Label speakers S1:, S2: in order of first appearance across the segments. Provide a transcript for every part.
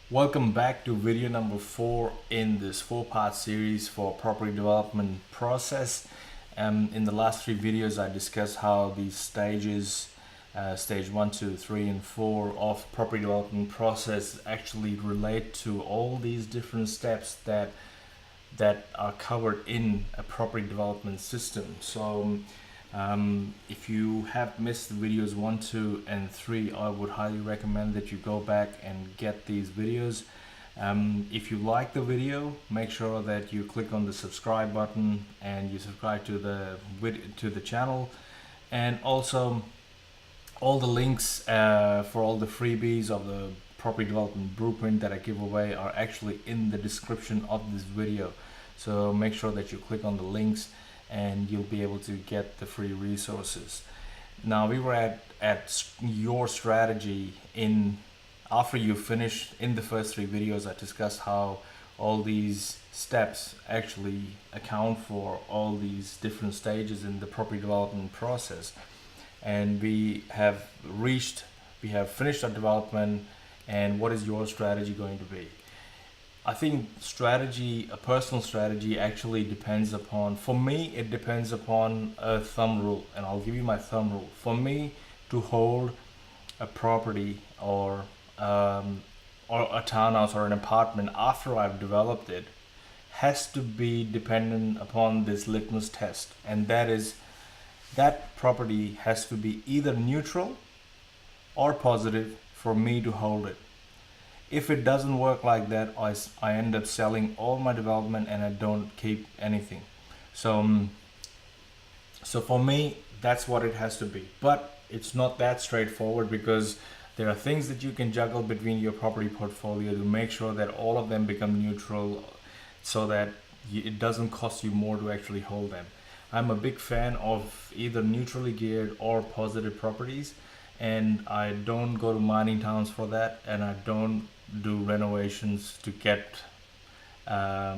S1: Welcome back to video number 4 in this 4-part series for property development process. In the last 3 videos I discussed how these stages, stage 1, 2, 3 and 4 of property development process actually relate to all these different steps that are covered in a property development system. So if you have missed the videos 1, 2 and 3, I would highly recommend that you go back and get these videos. If you like the video, make sure that you click on the subscribe button and you subscribe to the channel, and also all the links for all the freebies of the property development blueprint that I give away are actually in the description of this video. So make sure that you click on the links and you'll be able to get the free resources. Now we were at your strategy in after you finished. In the first 3 videos I discussed how all these steps actually account for all these different stages in the property development process, and we have finished our development. And what is your strategy going to be? I think a personal strategy actually depends upon, for me, it depends upon a thumb rule, and I'll give you my thumb rule. For me to hold a property or a townhouse or an apartment after I've developed it has to be dependent upon this litmus test, and that is that property has to be either neutral or positive for me to hold it. If it doesn't work like that, I end up selling all my development and I don't keep anything. So for me, that's what it has to be. But it's not that straightforward, because there are things that you can juggle between your property portfolio to make sure that all of them become neutral, so that it doesn't cost you more to actually hold them. I'm a big fan of either neutrally geared or positive properties, and I don't go to mining towns for that, and I don't do renovations to get a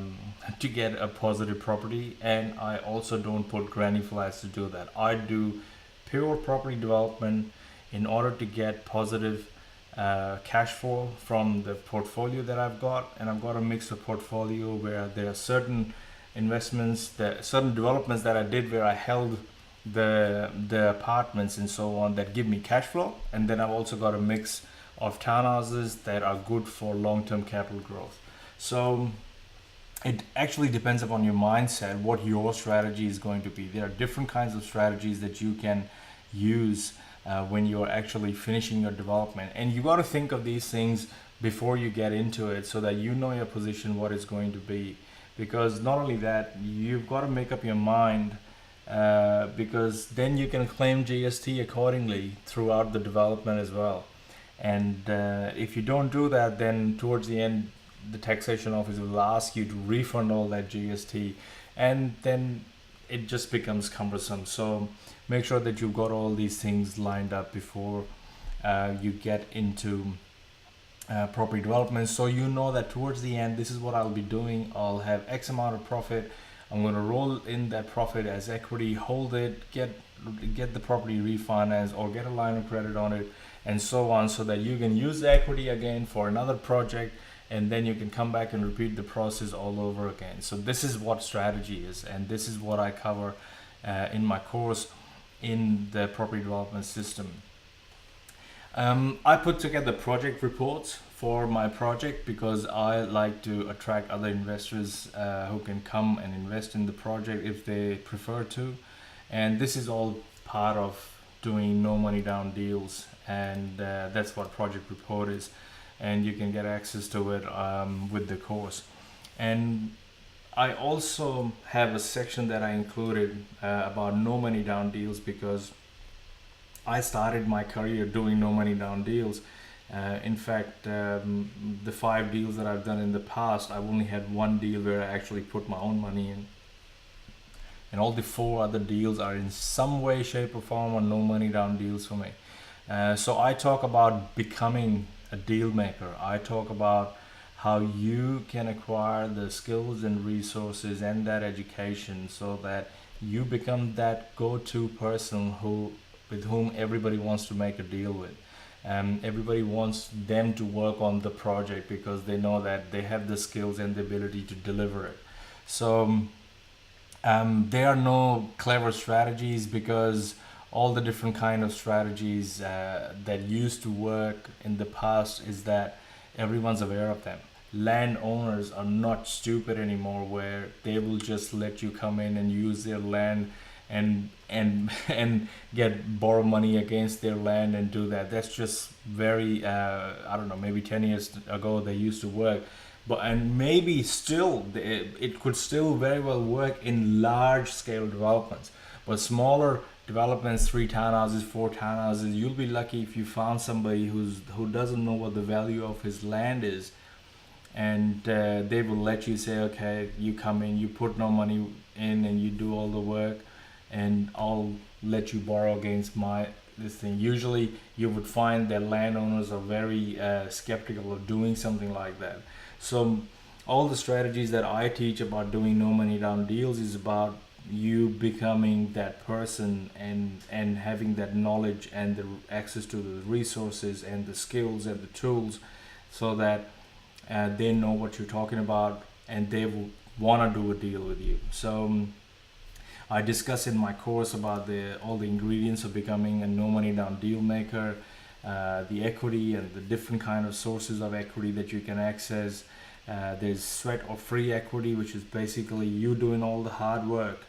S1: positive property, and I also don't put granny flats to do that. I do pure property development in order to get positive cash flow from the portfolio that I've got. And I've got a mix of portfolio where there are certain certain developments that I did where I held the apartments and so on that give me cash flow, and then I've also got a mix of townhouses that are good for long-term capital growth. So it actually depends upon your mindset what your strategy is going to be. There are different kinds of strategies that you can use when you're actually finishing your development, and you got to think of these things before you get into it, so that you know your position, what it's going to be. Because not only that, you've got to make up your mind, because then you can claim GST accordingly throughout the development as well. And if you don't do that, then towards the end the taxation office will ask you to refund all that GST, and then it just becomes cumbersome. So make sure that you've got all these things lined up before you get into property development, so you know that towards the end, this is what I'll be doing. I'll have X amount of profit. I'm going to roll in that profit as equity, hold it, get the property refinanced or get a line of credit on it, and so on, so that you can use the equity again for another project, and then you can come back and repeat the process all over again. So this is what strategy is, and this is what I cover in my course in the property development system. I put together project reports for my project because I like to attract other investors who can come and invest in the project if they prefer to. And this is all part of doing no money down deals, and that's what project report is, and you can get access to it with the course. And I also have a section that I included about no money down deals, because I started my career doing no money down deals. In fact, the 5 deals that I've done in the past, I've only had 1 deal where I actually put my own money in, and all the 4 other deals are in some way, shape or form on no money down deals for me. So I talk about becoming a deal maker. I talk about how you can acquire the skills and resources and that education, so that you become that go-to person with whom everybody wants to make a deal with. Everybody wants them to work on the project because they know that they have the skills and the ability to deliver it. So there are no clever strategies because all the different kind of strategies that used to work in the past is that everyone's aware of them. Landowners are not stupid anymore where they will just let you come in and use their land and get borrow money against their land and do that. That's just very I don't know, maybe 10 years ago they used to work, but and maybe still it could still very well work in large scale developments, but smaller developments, 3 townhouses, 4 townhouses, you'll be lucky if you found somebody who doesn't know what the value of his land is, and they will let you say, okay, you come in, you put no money in, and you do all the work, and I'll let you borrow against my this thing. Usually, you would find that landowners are very skeptical of doing something like that. So, all the strategies that I teach about doing no money down deals is about you becoming that person and having that knowledge and the access to the resources and the skills and the tools, so that they know what you're talking about and they will want to do a deal with you. So I discuss in my course about all the ingredients of becoming a no money down deal maker, the equity and the different kind of sources of equity that you can access. There's sweat or free equity, which is basically you doing all the hard work,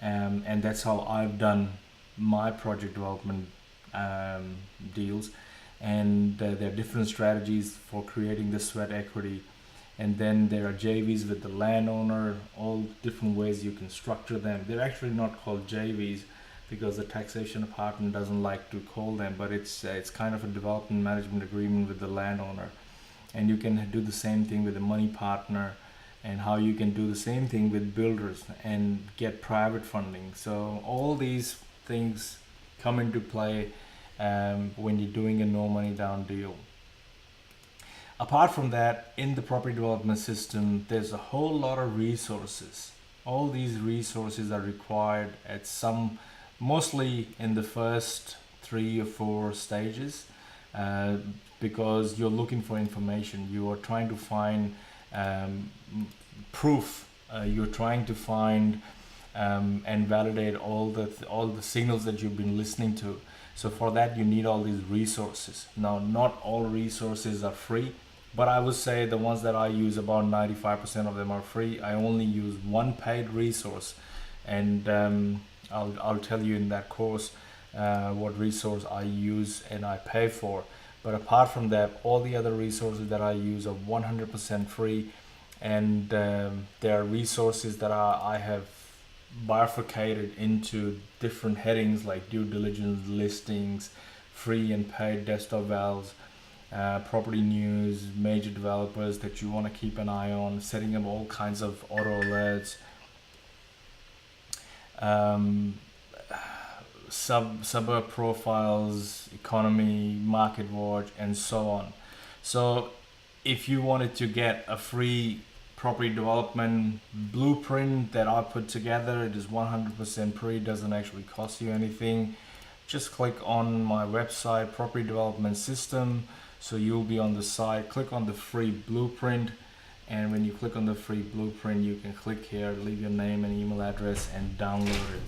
S1: and that's how I've done my project development deals. And there are different strategies for creating the sweat equity, and then there are JVs with the landowner, all different ways you can structure them. They're actually not called JVs because the taxation department doesn't like to call them, but it's kind of a development management agreement with the landowner. And you can do the same thing with a money partner, and how you can do the same thing with builders and get private funding. So all these things come into play when you're doing a no money down deal. Apart from that, in the property development system, there's a whole lot of resources. All these resources are required at mostly in the first 3 or 4 stages, because you're looking for information. You are trying to find proof. You're trying to find and validate all the signals that you've been listening to. So for that, you need all these resources. Now, not all resources are free, but I would say the ones that I use, about 95% of them are free. I only use one paid resource, and I'll tell you in that course what resource I use and I pay for. But apart from that, all the other resources that I use are 100% free, and there are resources that I have bifurcated into different headings like due diligence, listings, free and paid desktop valves, property news, major developers that you want to keep an eye on, setting up all kinds of auto alerts, suburb profiles, economy, market watch, and so on. So if you wanted to get a free property development blueprint that I put together, it is 100% free, doesn't actually cost you anything. Just click on my website, Property Development System. So you'll be on the site, click on the free blueprint, and when you click on the free blueprint, you can click here, leave your name and email address and download it.